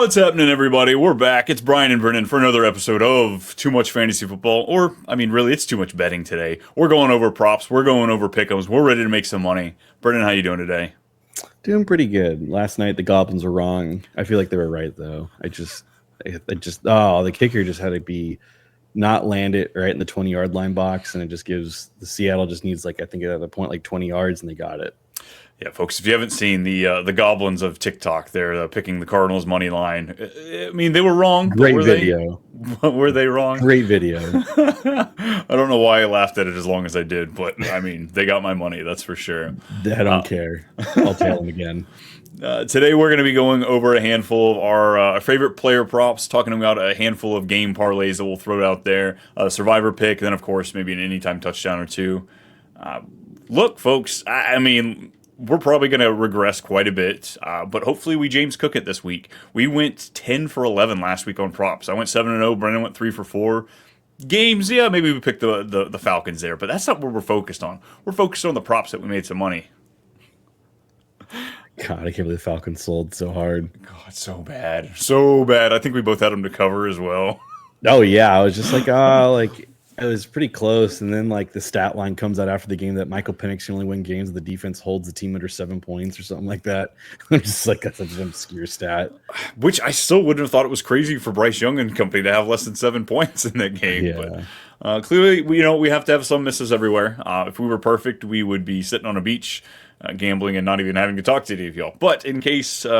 What's happening, everybody? We're back. It's Brian and Brennen for another episode of Too Much Fantasy Football. Or, I mean, really, it's too much betting today. We're going over props. We're going over pick'ems. We're ready to make some money. Brennen, how you doing today? Doing pretty good. Last night the Goblins were wrong. I feel like they were right though. The kicker just had to be not land it right in the 20-yard line box, and it just gives the Seattle just needs I think at the point 20 yards, and they got it. Yeah, folks, if you haven't seen the Goblins of TikTok, they're picking the Cardinals money line. I mean, they were wrong. But Great video. Were they wrong? Great video. I don't know why I laughed at it as long as I did, but I mean, they got my money, that's for sure. I don't care. I'll tail them again. Today we're going to be going over a handful of our favorite player props, talking about a handful of game parlays that we'll throw out there, a survivor pick, then of course maybe an anytime touchdown or two. Look, folks, I mean, we're probably going to regress quite a bit, but hopefully we James Cook it this week. We went 10 for 11 last week on props. I went 7-0. Brennan went 3 for 4. Games, yeah, maybe we picked the Falcons there, but that's not what we're focused on. We're focused on the props that we made some money. God, I can't believe the Falcons sold so hard. God, so bad. So bad. I think we both had them to cover as well. Oh, yeah. I was just it was pretty close, and then the stat line comes out after the game that Michael Penix can only win games if the defense holds the team under 7 points or something like that. I'm just that's such an obscure stat. Which I still wouldn't have thought it was crazy for Bryce Young and company to have less than 7 points in that game. Yeah. But clearly, we have to have some misses everywhere. If we were perfect, we would be sitting on a beach gambling and not even having to talk to any of y'all. But in case you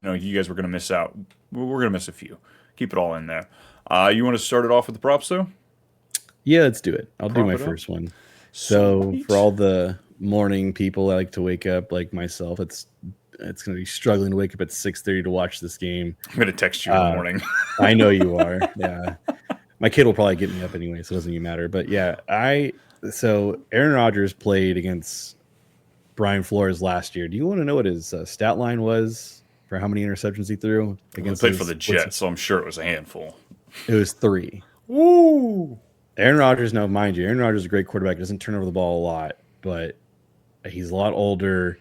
guys were going to miss out, we're going to miss a few. Keep it all in there. You want to start it off with the props, though? Yeah, let's do it. I'll do my first one. So Sweet. for all the morning people that like to wake up like myself, it's going to be struggling to wake up at 6:30 to watch this game. I'm going to text you in the morning. I know you are. Yeah. My kid will probably get me up anyway, so it doesn't even matter. But yeah, so Aaron Rodgers played against Brian Flores last year. Do you want to know what his stat line was for how many interceptions he threw? He played for the Jets, so I'm sure it was a handful. It was 3. Woo! Aaron Rodgers, now mind you, Aaron Rodgers is a great quarterback. Doesn't turn over the ball a lot, but he's a lot older.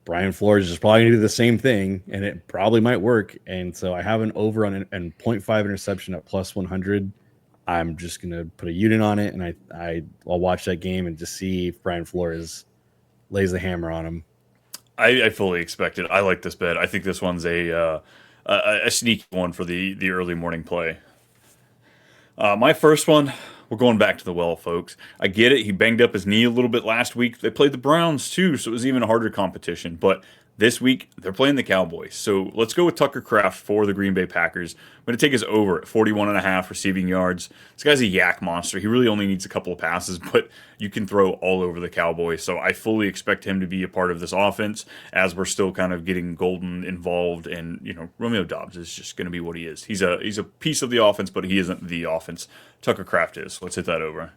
Brian Flores is probably going to do the same thing, and it probably might work. And so I have an over on and 0.5 interception at plus 100. I'm just going to put a unit on it, and I'll watch that game and just see if Brian Flores lays the hammer on him. I fully expect it. I like this bet. I think this one's a sneaky one for the early morning play. My first one, we're going back to the well, folks. I get it. He banged up his knee a little bit last week. They played the Browns, too, so it was even a harder competition. But this week, they're playing the Cowboys. So let's go with Tucker Kraft for the Green Bay Packers. I'm going to take his over at 41.5 receiving yards. This guy's a yak monster. He really only needs a couple of passes, but you can throw all over the Cowboys. So I fully expect him to be a part of this offense as we're still kind of getting Golden involved. And, Romeo Doubs is just going to be what he is. He's a piece of the offense, but he isn't the offense. Tucker Kraft is. Let's hit that over.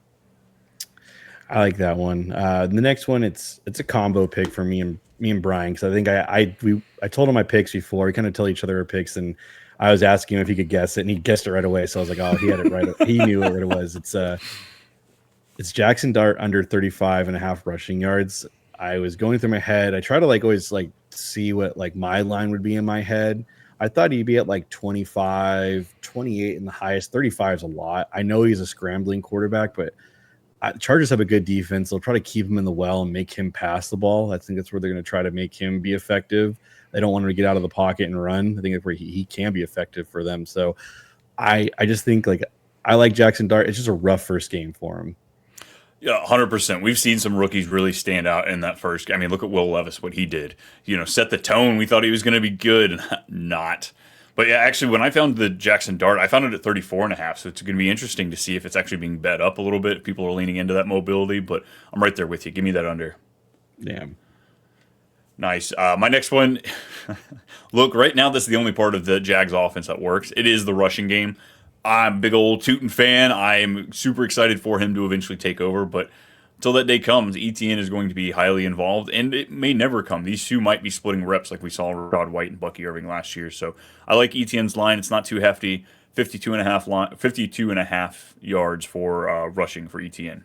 I like that one. The next one, it's a combo pick for me and Brian, because I think I told him my picks before. We kind of tell each other our picks, and I was asking him if he could guess it, and he guessed it right away. So I was like, oh, he had it right. He knew what it was. It's Jackson Dart under 35.5 rushing yards. I was going through my head. I try to always see what my line would be in my head. I thought he'd be at 25, 28 in the highest. 35 is a lot. I know he's a scrambling quarterback, but Chargers have a good defense. They'll try to keep him in the well and make him pass the ball. I think that's where they're going to try to make him be effective. They don't want him to get out of the pocket and run. I think that's where he can be effective for them. So I just think I like Jackson Dart. It's just a rough first game for him. Yeah, 100%. We've seen some rookies really stand out in that first game. I mean, look at Will Levis, what he did. Set the tone. We thought he was going to be good, and not. But yeah, actually, when I found the Jackson Dart, I found it at 34.5, so it's going to be interesting to see if it's actually being bet up a little bit. People are leaning into that mobility, but I'm right there with you. Give me that under. Damn. Nice. My next one, look, right now this is the only part of the Jags offense that works. It is the rushing game. I'm a big old Tootin fan. I'm super excited for him to eventually take over, but until that day comes, ETN is going to be highly involved, and it may never come. These two might be splitting reps like we saw Rod White and Bucky Irving last year. So I like ETN's line. It's not too hefty. 52.5 yards for rushing for ETN.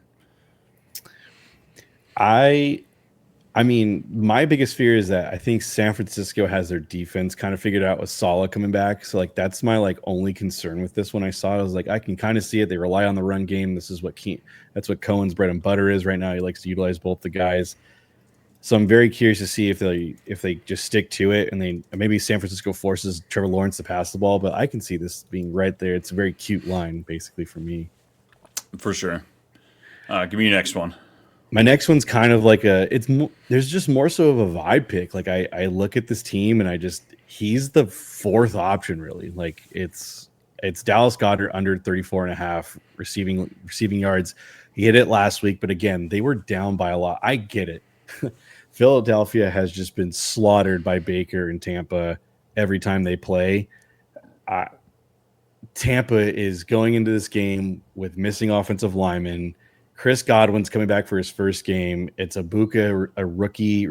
I mean, my biggest fear is that I think San Francisco has their defense kind of figured out with Sala coming back. So like that's my like only concern with this. When I saw it, I was like, I can kind of see it. They rely on the run game. This is what that's what Cohen's bread and butter is right now. He likes to utilize both the guys. So I'm very curious to see if they just stick to it and they maybe San Francisco forces Trevor Lawrence to pass the ball. But I can see this being right there. It's a very cute line basically for me. For sure. Give me your next one. My next one's kind of like there's just more so of a vibe pick. Like I look at this team and he's the fourth option really. Like it's Dallas Goedert under 34 and a half receiving yards. He hit it last week, but again, they were down by a lot. I get it. Philadelphia has just been slaughtered by Baker and Tampa every time they play. Tampa is going into this game with missing offensive linemen. Chris Godwin's coming back for his first game. It's Abuka, a rookie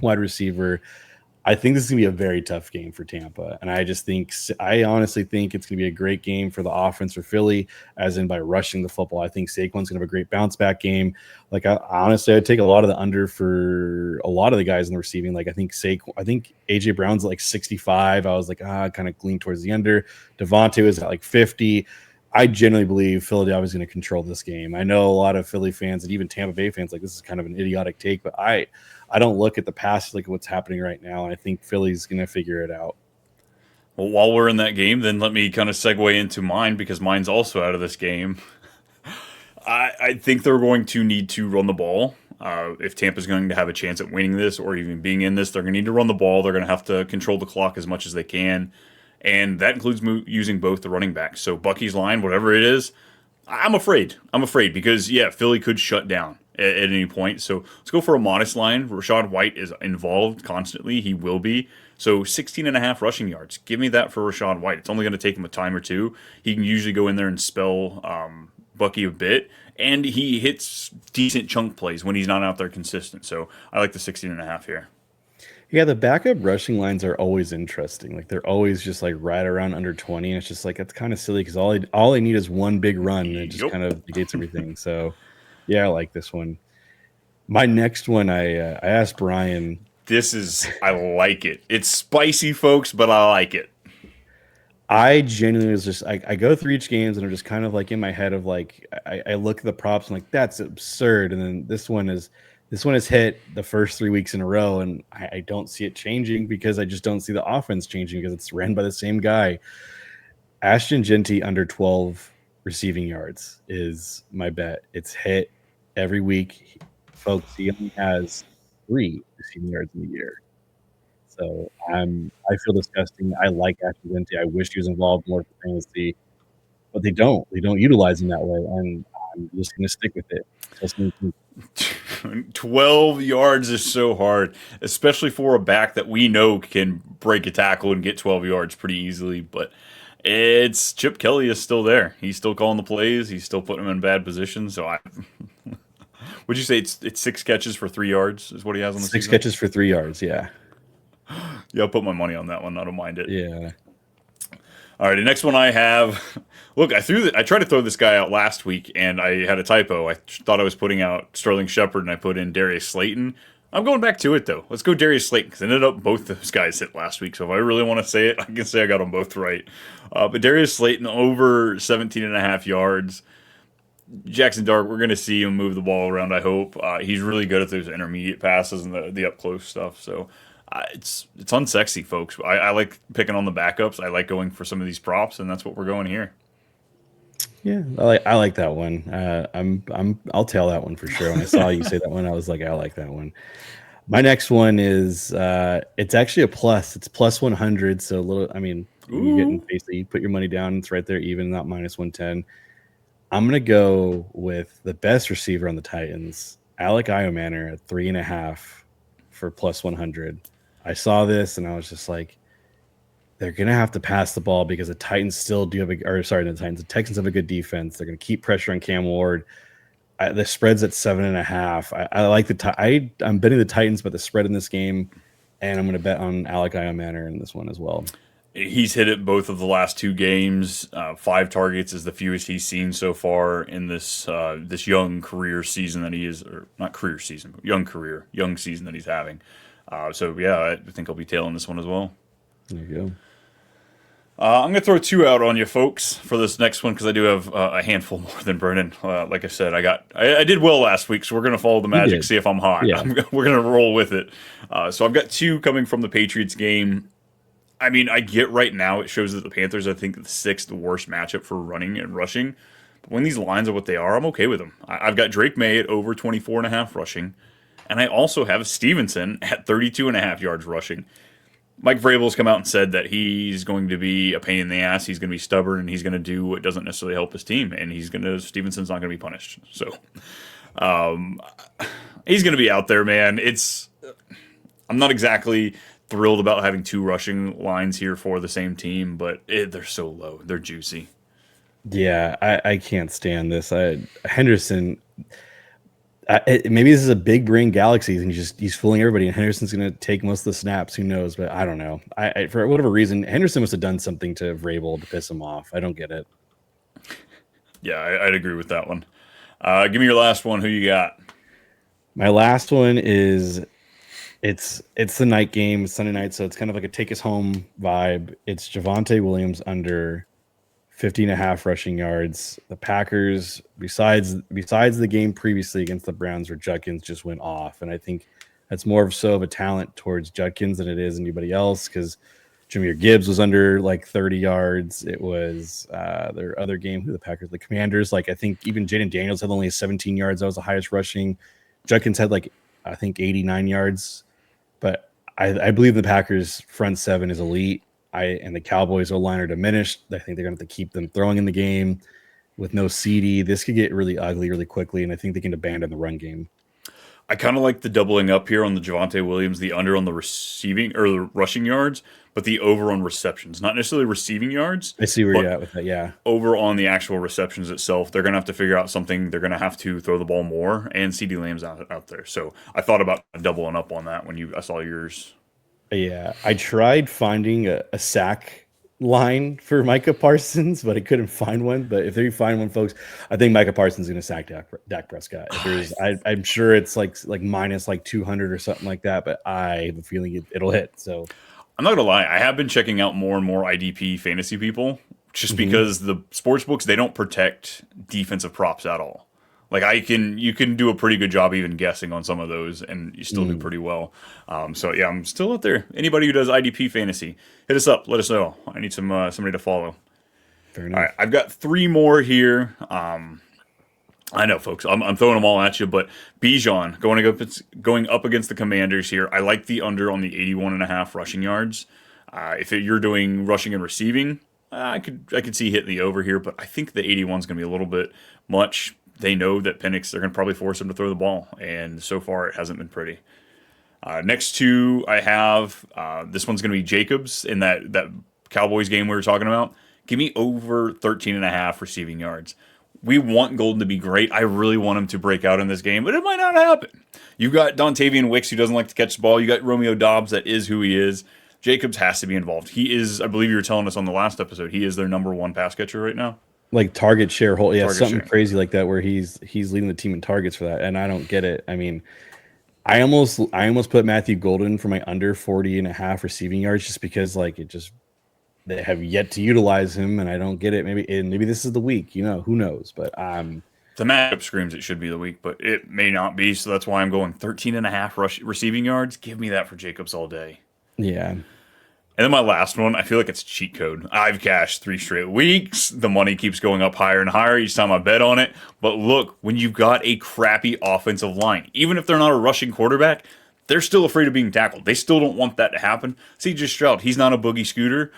wide receiver. I think this is going to be a very tough game for Tampa. And I honestly think it's going to be a great game for the offense for Philly, as in by rushing the football. I think Saquon's going to have a great bounce back game. Like, honestly, I'd take a lot of the under for a lot of the guys in the receiving. Like, I think AJ Brown's like 65. I was like, kind of lean towards the under. Devontae was at like 50. I genuinely believe Philadelphia is going to control this game. I know a lot of Philly fans and even Tampa Bay fans like this is kind of an idiotic take, but I don't look at the past like what's happening right now. I think Philly's going to figure it out. Well, while we're in that game, then let me kind of segue into mine because mine's also out of this game. I think they're going to need to run the ball. If Tampa's going to have a chance at winning this or even being in this, they're going to need to run the ball. They're going to have to control the clock as much as they can. And that includes using both the running backs. So Bucky's line, whatever it is, I'm afraid. I'm afraid because, yeah, Philly could shut down at any point. So let's go for a modest line. Rachaad White is involved constantly. He will be. So 16 and a half rushing yards. Give me that for Rachaad White. It's only going to take him a time or two. He can usually go in there and spell Bucky a bit. And he hits decent chunk plays when he's not out there consistent. So I like the 16 and a half here. Yeah, the backup rushing lines are always interesting. Like they're always just like right around under 20. And it's just like it's kind of silly because all they need is one big run and it just kind of negates everything. So yeah, I like this one. My next one, I asked Brian. I like it. It's spicy, folks, but I like it. I genuinely was just I go through each games and I'm just kind of like in my head of like I look at the props and like that's absurd. And then this one has hit the first 3 weeks in a row, and I don't see it changing because I just don't see the offense changing because it's ran by the same guy. Ashton Genty under 12 receiving yards is my bet. It's hit every week. Folks, he only has 3 receiving yards in the year. So I feel disgusting. I like Ashton Genty. I wish he was involved more for fantasy, but they don't. They don't utilize him that way, and I'm just going to stick with it. So 12 yards is so hard, especially for a back that we know can break a tackle and get 12 yards pretty easily. But it's Chip Kelly is still there. He's still calling the plays. He's still putting them in bad positions. So would you say it's 6 catches for 3 yards is what he has on the 6 season? catches for 3 yards. Yeah. Yeah, I'll put my money on that one. I don't mind it. Yeah. All right, the next one I have. Look, I tried to throw this guy out last week, and I had a typo. I thought I was putting out Sterling Shepard, and I put in Darius Slayton. I'm going back to it though. Let's go Darius Slayton because ended up both those guys hit last week. So if I really want to say it, I can say I got them both right. But Darius Slayton over 17 and a half yards. Jackson Dart, we're going to see him move the ball around. I hope he's really good at those intermediate passes and the up close stuff. So. It's unsexy, folks. I like picking on the backups. I like going for some of these props, and that's what we're going here. Yeah, I like that one. I'll tell that one for sure. When I saw you say that one, I was like, I like that one. My next one is it's actually a plus. It's plus 100. So a little. I mean, you're getting basically you put your money down. It's right there, even not minus 110. I'm gonna go with the best receiver on the Titans, Alec Iomanner at 3.5 for plus 100. I saw this and I was just like, they're gonna have to pass the ball because the Titans still do have the Texans have a good defense. They're gonna keep pressure on Cam Ward. The spread's at 7.5. I like I'm betting the Titans, but the spread in this game, and I'm gonna bet on Alec Iomanner in this one as well. He's hit it both of the last two games. 5 targets is the fewest he's seen so far in this young career season that he is, or not career season, but young season that he's having. So yeah, I think I'll be tailing this one as well. There you go. I'm gonna throw two out on you folks for this next one because I do have a handful more than Brennan. Like I said, I did well last week, so we're gonna follow the You magic, did. see if I'm hot. Yeah. We're gonna roll with it. So I've got two coming from the Patriots game. I mean, I get right now it shows that the Panthers, I think, the sixth worst matchup for running and rushing. But when these lines are what they are, I'm okay with them. I've got Drake May at over 24.5 rushing, and I also have Stevenson at 32.5 yards rushing. Mike Vrabel's come out and said that he's going to be a pain in the ass. He's going to be stubborn, and he's going to do what doesn't necessarily help his team. And Stevenson's not going to be punished. So he's going to be out there, man. I'm not exactly thrilled about having two rushing lines here for the same team, but they're so low. They're juicy. Yeah, I can't stand this. Henderson. Maybe this is a big brain galaxy, and he's fooling everybody. And Henderson's going to take most of the snaps. Who knows? But I don't know. For whatever reason, Henderson must have done something to Vrabel to piss him off. I don't get it. Yeah, I'd agree with that one. Give me your last one. Who you got? My last one is it's the night game, it's Sunday night, so it's kind of like a take us home vibe. It's Javonte Williams under 50.5 rushing yards. The Packers, besides the game previously against the Browns where Judkins just went off, and I think that's more of a talent towards Judkins than it is anybody else because Jameer Gibbs was under like 30 yards. It was their other game, the Packers, the Commanders. Like I think even Jaden Daniels had only 17 yards. That was the highest rushing. Judkins had like I think 89 yards. But I believe the Packers front seven is elite. And the Cowboys O-line are diminished. I think they're going to have to keep them throwing in the game with no CD. This could get really ugly really quickly, and I think they can abandon the run game. I kind of like the doubling up here on the Javonte Williams, the under on the receiving or the rushing yards, but the over on receptions. Not necessarily receiving yards. I see where you're at with that. Yeah. Over on the actual receptions itself, they're going to have to figure out something. They're going to have to throw the ball more, and CD Lamb's out there. So I thought about doubling up on that when I saw yours. Yeah. I tried finding a sack line for Micah Parsons, but I couldn't find one. But if they find one, folks, I think Micah Parsons is going to sack Dak Prescott. If there's, I'm sure it's like minus like 200 or something like that, but I have a feeling it'll hit. So I'm not gonna lie, I have been checking out more and more IDP fantasy people just because the sports books they don't protect defensive props at all. Like you can do a pretty good job even guessing on some of those, and you still do pretty well. So yeah, I'm still out there. Anybody who does IDP fantasy, hit us up. Let us know. I need somebody to follow. Fair enough. All right, I've got three more here. I know, folks. I'm throwing them all at you, but Bijan going up against the Commanders here. I like the under on the 81.5 rushing yards. If you're doing rushing and receiving, I could see hitting the over here, but I think the 81 is going to be a little bit much. They know that Penix, they're going to probably force him to throw the ball, and so far it hasn't been pretty. Next two I have, this one's going to be Jacobs in that Cowboys game we were talking about. Give me over 13.5 receiving yards. We want Golden to be great. I really want him to break out in this game, but it might not happen. You've got Dontavian Wicks, who doesn't like to catch the ball. You got Romeo Doubs, that is who he is. Jacobs has to be involved. He is, I believe you were telling us on the last episode, he is their number one pass catcher right now. Like target share hold, yeah, Target something share. crazy like that where he's leading the team in targets for that, and I don't get it. I mean, I almost put Matthew Golden for my under 40.5 receiving yards just because like they have yet to utilize him, and I don't get it. Maybe this is the week, who knows? But The matchup screams it should be the week, but it may not be. So that's why I'm going 13.5 receiving yards. Give me that for Jacobs all day. yeah, And then my last one, I feel like it's cheat code. I've cashed 3 straight weeks. The money keeps going up higher and higher each time I bet on it. But look, when you've got a crappy offensive line, even if they're not a rushing quarterback, they're still afraid of being tackled. They still don't want that to happen. CJ Stroud, he's not a boogie scooter,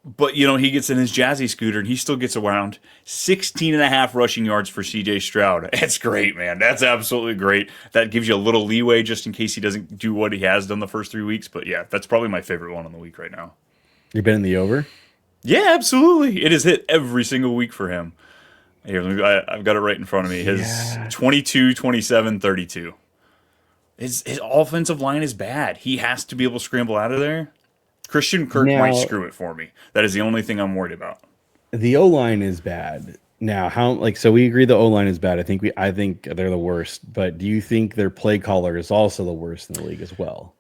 but he gets in his jazzy scooter and he still gets around. 16.5 rushing yards for CJ Stroud. That's great, man. That's absolutely great. That gives you a little leeway just in case he doesn't do what he has done the first 3 weeks. But yeah, that's probably my favorite one on the week right now. you're betting the over. Yeah, absolutely. It has hit every single week for him. Here, I've got it right in front of me. His 22, 27, 32. His offensive line is bad. He has to be able to scramble out of there. Christian Kirk might Now screw it for me. That is the only thing I'm worried about. the O line is bad. Now, how like so we agree the O line is bad. I think they're the worst. But do you think their play caller is also the worst in the league as well?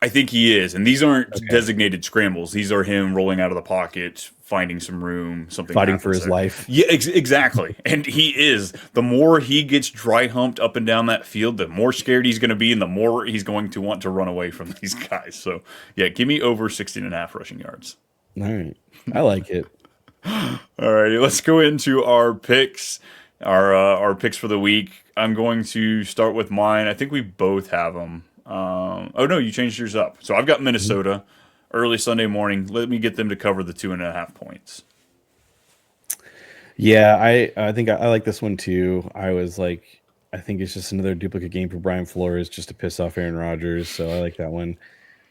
I think he is, and these aren't Okay, designated scrambles. These are him rolling out of the pocket, finding some room, something fighting for happens his there. life. Yeah, exactly. And he is. The more he gets dry humped up and down that field, the more scared he's going to be, and the more he's going to want to run away from these guys. So, yeah, give me over 16 and a half rushing yards. All right, I like it. All righty, let's go into our picks, our picks for the week. I'm going to start with mine. I think we both have them. Oh no, you changed yours up. So I've got Mhm. Minnesota early Sunday morning. Let me get them to cover the 2.5 points. Yeah, I think I like this one too. I think it's just another duplicate game for Brian Flores just to piss off Aaron Rodgers. So I like that one.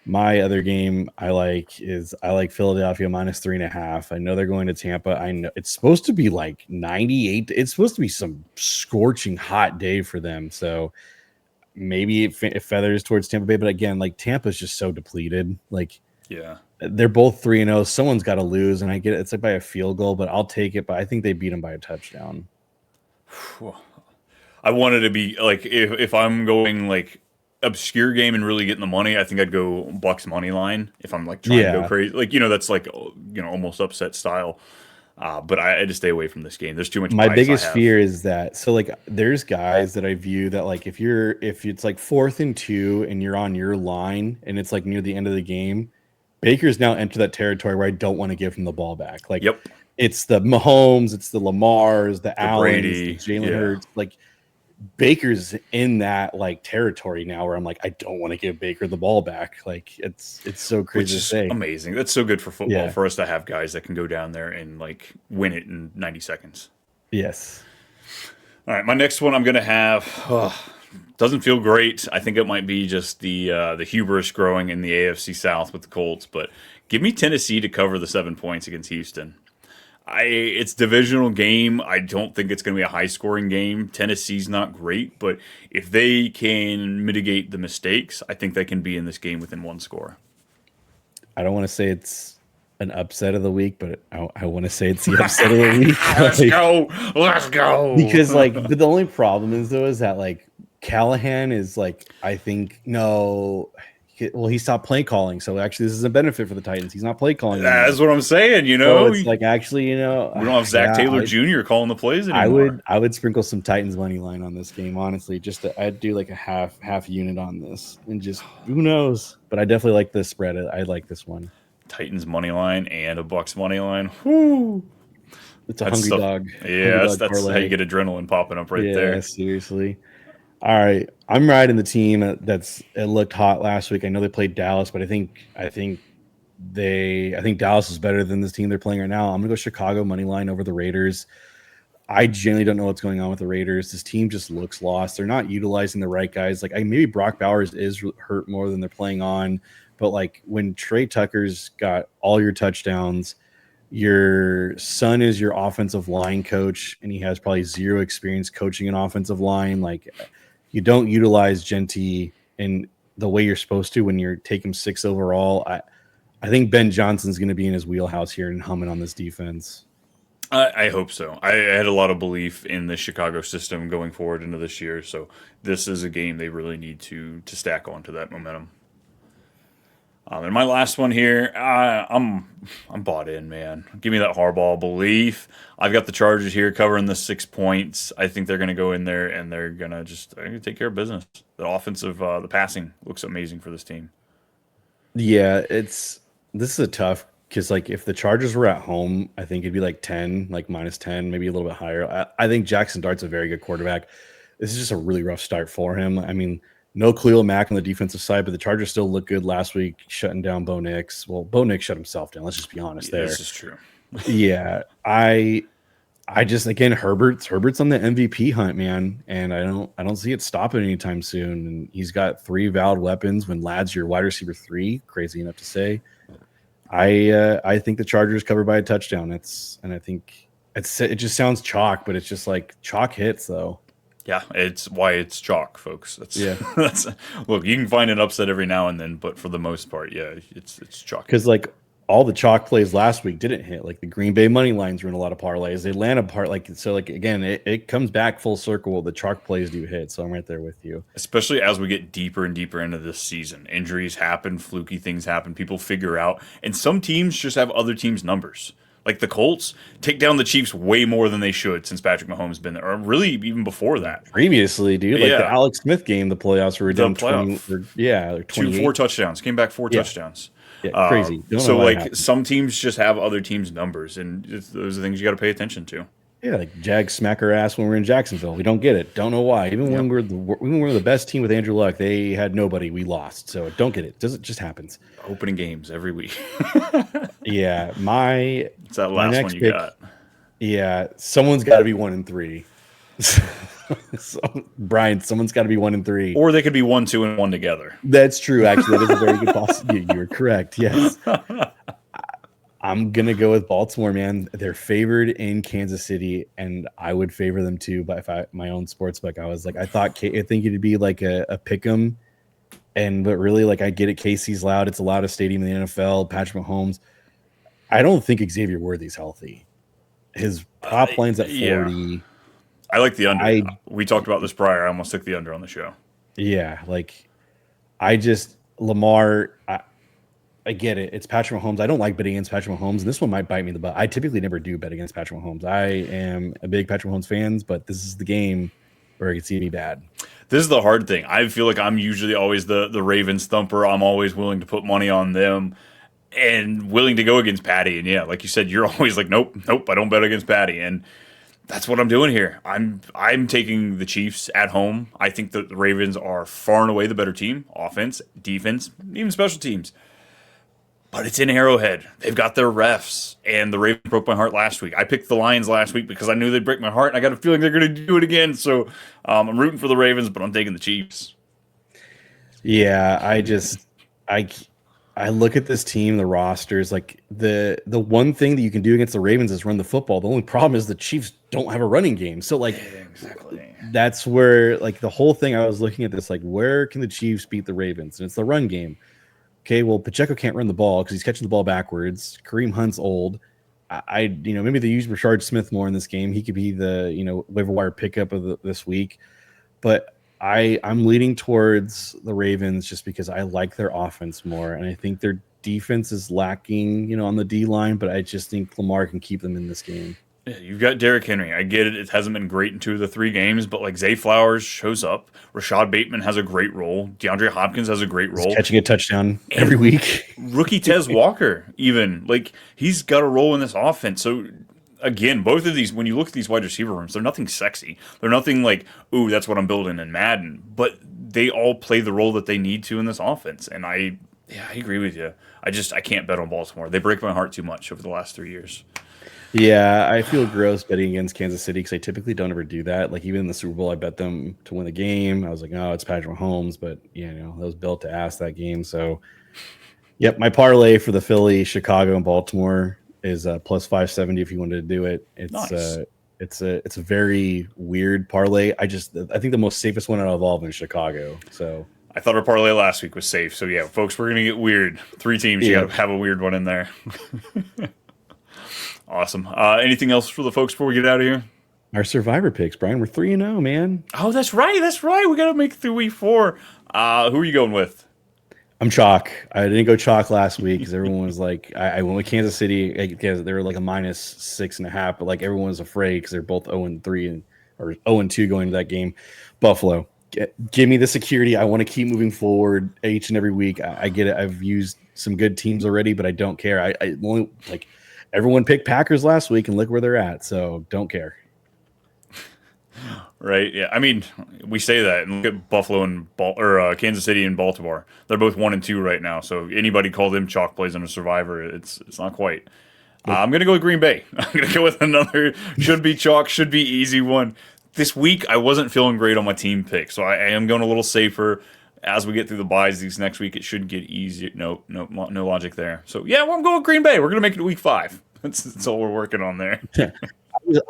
My other game I like Philadelphia minus 3.5. I know they're going to Tampa. I know it's supposed to be like 98. It's supposed to be some scorching hot day for them. So maybe it feathers towards Tampa Bay. But again, like Tampa's just so depleted. Like Yeah. they're both 3-0. Someone's got to lose, and I get it. It's like by a field goal, but I'll take it. But I think they beat them by a touchdown. I wanted to be like if I'm going like obscure game and really getting the money, I think I'd go Bucks money line if I'm like trying to go Yeah. crazy. Like that's like almost upset style. But I had to stay away from this game. There's too much My bias I biggest have. fear is that like there's guys that I view that like if it's like 4th and 2 and you're on your line and it's like near the end of the game, Baker's now entered that territory where I don't want to give him the ball back. Like Yep. it's the Mahomes, it's the Lamars, the The Allens, the Brady. Jalen Yeah. Hurts. Like Baker's in that like territory now where I'm like, I don't want to give Baker the ball back. Like it's so Which crazy to is say. amazing. That's so good for football Yeah. for us to have guys that can go down there and like win it in 90 seconds. Yes. All right, my next one I'm gonna have doesn't feel great. I think it might be just the hubris growing in the AFC South with the Colts, but give me Tennessee to cover the 7 points against Houston. It's divisional game. I don't think it's going to be a high scoring game. Tennessee's not great, but if they can mitigate the mistakes, I think they can be in this game within one score. I don't want to say it's an upset of the week, but I want to say it's the upset of the week. Let's Like, go. Let's go. because like, but the only problem is though is that like Callahan is like I think no, well he stopped play calling, so actually this is a benefit for the Titans. He's not play calling anymore, That's what I'm saying. so it's like actually We don't have Zach yeah Taylor Jr. calling the plays I anymore. would I would sprinkle some Titans money line on this game honestly. I'd do like a half unit on this and just who knows, but I definitely like this spread. I like this one. Titans money line and a Bucks money line. Whoo! It's a That's hungry stuff. dog, Yeah, hungry that's, dog that's how you parlay. get adrenaline popping up right Yeah, there. seriously. All right, I'm riding the team it looked hot last week. I know they played Dallas, but I think Dallas is better than this team they're playing right now. I'm gonna go Chicago money line over the Raiders. I genuinely don't know what's going on with the Raiders. This team just looks lost. They're not utilizing the right guys. Like maybe Brock Bowers is hurt more than they're playing on, but like when Trey Tucker's got all your touchdowns, your son is your offensive line coach, and he has probably zero experience coaching an offensive line. Like you don't utilize Genty in the way you're supposed to when you're taking 6 overall. I think Ben Johnson's going to be in his wheelhouse here and humming on this defense. I hope so. I had a lot of belief in the Chicago system going forward into this year, so this is a game they really need to stack onto that momentum. And my last one here, I'm bought in, man. Give me that Harbaugh belief. I've got the Chargers here covering the 6 points. I think they're going to go in there and they're gonna take care of business. The offensive, the passing looks amazing for this team. Yeah, this is a tough because like if the Chargers were at home, I think it'd be like 10, like minus 10, maybe a little bit higher. I think Jackson Dart's a very good quarterback. This is just a really rough start for him. I mean, no Khalil Mack on the defensive side, but the Chargers still look good last week, shutting down Bo Nix. Well, Bo Nix shut himself down. Let's just be honest Yeah, this there. is true. Yeah, I just again Herbert's on the MVP hunt, man, and I don't see it stopping anytime soon. And he's got 3 valid weapons. When Ladd's your wide receiver 3, crazy enough to say. I think the Chargers covered by a touchdown. I think it just sounds chalk, but it's just like chalk hits though. Yeah, it's why it's chalk, folks. That's Yeah. that's look. You can find an upset every now and then, but for the most part, yeah, it's chalky. Because like all the chalk plays last week didn't hit. Like the Green Bay money lines were in a lot of parlays. The Atlanta part, like so, like again, it comes back full circle. The chalk plays do hit, so I'm right there with you. Especially as we get deeper and deeper into this season, injuries happen, fluky things happen, people figure out, and some teams just have other teams' numbers. Like the Colts take down the Chiefs way more than they should since Patrick Mahomes has been there, or really even before that. Previously, dude, like the Yeah, Alex Smith game, the playoffs were the down 20, playoff. or yeah, like Two, four 28. touchdowns. Came back four Yeah, touchdowns. yeah, crazy. Don't know So why it like happened. some teams just have other teams' numbers, and those are things you got to pay attention to. Yeah, like Jags smack our ass when we're in Jacksonville. We don't get it. Don't know why. Yep. Even when we're the best team with Andrew Luck, they had nobody. We lost. So don't get it. Does it just happens? Opening games every week. Yeah, my It's that my last one next you pick. got. Yeah, someone's got to be 1-3. So, Brian, someone's got to be 1-3. Or they could be 1, 2, and 1 together. That's true. Actually, that is a very good possibility. You are correct. Yes. I'm gonna go with Baltimore, man. They're favored in Kansas City, and I would favor them too. But if I my own sports book, I was like, I think it'd be like a pick 'em, but really, like I get it. KC's loud. It's the loudest stadium in the NFL. Patrick Mahomes. I don't think Xavier Worthy's healthy. His prop line's at Yeah. 40. I like the under. I We talked about this prior. I almost took the under on the show. Yeah, like I just Lamar. I get it. It's Patrick Mahomes. I don't like betting against Patrick Mahomes, and this one might bite me in the butt. I typically never do bet against Patrick Mahomes. I am a big Patrick Mahomes fan, but this is the game where it could see me bad. This is the hard thing. I feel like I'm usually always the Ravens thumper. I'm always willing to put money on them and willing to go against Patty. And yeah, like you said, you're always like, nope, nope, I don't bet against Patty. And that's what I'm doing here. I'm taking the Chiefs at home. I think that the Ravens are far and away the better team, offense, defense, even special teams. But it's in Arrowhead. They've got their refs, and the Ravens broke my heart last week. I picked the Lions last week because I knew they'd break my heart, and I got a feeling they're going to do it again. So I'm rooting for the Ravens, but I'm taking the Chiefs. Yeah, I I look at this team, the rosters, like the one thing that you can do against the Ravens is run the football. The only problem is the Chiefs don't have a running game. So like Exactly. that's where like the whole thing I was looking at this like where can the Chiefs beat the Ravens? And it's the run game. Okay, well, Pacheco can't run the ball because he's catching the ball backwards. Kareem Hunt's old. Maybe they use Rashard Smith more in this game. He could be the, waiver wire pickup of this week. But I'm leaning towards the Ravens just because I like their offense more, and I think their defense is lacking, on the D line. But I just think Lamar can keep them in this game. Yeah, you've got Derrick Henry. I get it. It hasn't been great in 2 of the 3 games, but like Zay Flowers shows up. Rashad Bateman has a great role. DeAndre Hopkins has a great He's role. catching a touchdown every week. Rookie Tez Walker, even like he's got a role in this offense. So again, both of these, when you look at these wide receiver rooms, they're nothing sexy. They're nothing like, ooh, that's what I'm building in Madden. But they all play the role that they need to in this offense. And I agree with you. I can't bet on Baltimore. They break my heart too much over the last 3 years. Yeah, I feel gross betting against Kansas City because I typically don't ever do that. Like even in the Super Bowl, I bet them to win the game. I was like, oh, it's Patrick Mahomes, but that was built to ass that game. So, yep, my parlay for the Philly, Chicago, and Baltimore is plus 570. If you wanted to do it, Nice. it's a very weird parlay. I think the most safest one out of all of them is Chicago. So I thought our parlay last week was safe. So yeah, folks, we're gonna get weird. 3 teams, you yeah, gotta have a weird one in there. Awesome. Anything else for the folks before we get out of here? our Survivor picks, Brian, we're 3-0, man. Oh, that's right. That's right. We got to make it through week 4. Who are you going with? I'm chalk. I didn't go chalk last week because everyone was like, I went with Kansas City because they were like a -6.5, but like everyone was afraid because they're both 0-3 or 0-2 going to that game. Buffalo, give me the security. I want to keep moving forward each and every week. I get it. I've used some good teams already, but I don't care. I only like everyone picked Packers last week and look where they're at. So don't care. Right. Yeah. I mean, we say that and look at Buffalo and Kansas City and Baltimore. They're both 1-2 right now. So anybody call them chalk plays on a Survivor, it's not quite. I'm gonna go with Green Bay. I'm gonna go with another should be chalk, should be easy one. This week I wasn't feeling great on my team pick, so I am going a little safer. As we get through the buys these next week, it should get easier. No logic there. So yeah, well, I'm going with Green Bay. We're gonna make it to week 5. That's all we're working on there.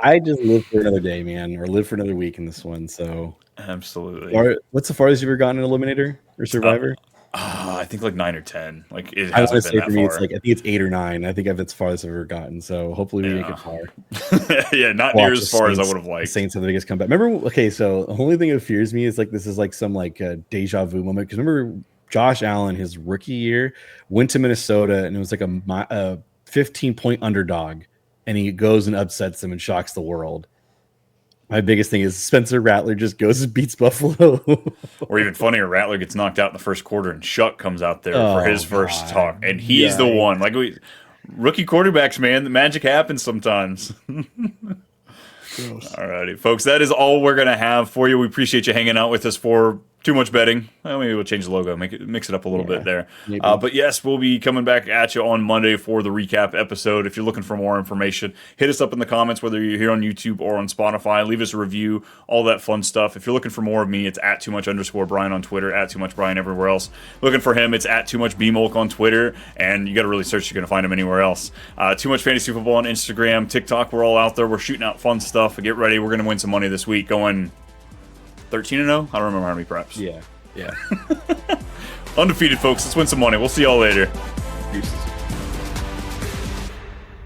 I just live for another day, man, or live for another week in this one. So, Absolutely. what's the farthest you've ever gotten an Eliminator or Uh, Survivor? I think like 9 or 10. Like it I want to hasn't been say for that me, it's far. like I think it's 8 or 9. I think that's the farthest I've ever gotten. So hopefully we make Yeah. it far. Yeah, not near Watch as far as I would have The liked. Saints have the biggest comeback. Remember? Okay, so the only thing that fears me is like this is like some like deja vu moment because remember Josh Allen his rookie year went to Minnesota and it was like a 15-point underdog, and he goes and upsets them and shocks the world. My biggest thing is Spencer Rattler just goes and beats Buffalo. Or even funnier, Rattler gets knocked out in the first quarter, and Shuck comes out there for his Oh first God! talk, and he's the one. Yikes! Like rookie quarterbacks, man, the magic happens sometimes. Gross. Alrighty, folks, that is all we're gonna have for you. We appreciate you hanging out with us for Too Much Betting. Well, maybe we'll change the logo, mix it up a little bit Yeah, there. maybe. But yes, we'll be coming back at you on Monday for the recap episode. If you're looking for more information, hit us up in the comments, whether you're here on YouTube or on Spotify. Leave us a review, all that fun stuff. If you're looking for more of me, it's at @too_much_Brian on Twitter, at @too_much_Brian everywhere else. Looking for him, it's at @too_much_BMolk on Twitter, and you got to really search. You're gonna find him anywhere else. Too Much Fantasy Football on Instagram, TikTok. We're all out there. We're shooting out fun stuff. Get ready. We're gonna win some money this week. Going 13-0. I don't remember how many preps. Yeah. Undefeated, folks. Let's win some money. We'll see y'all later. Deuces.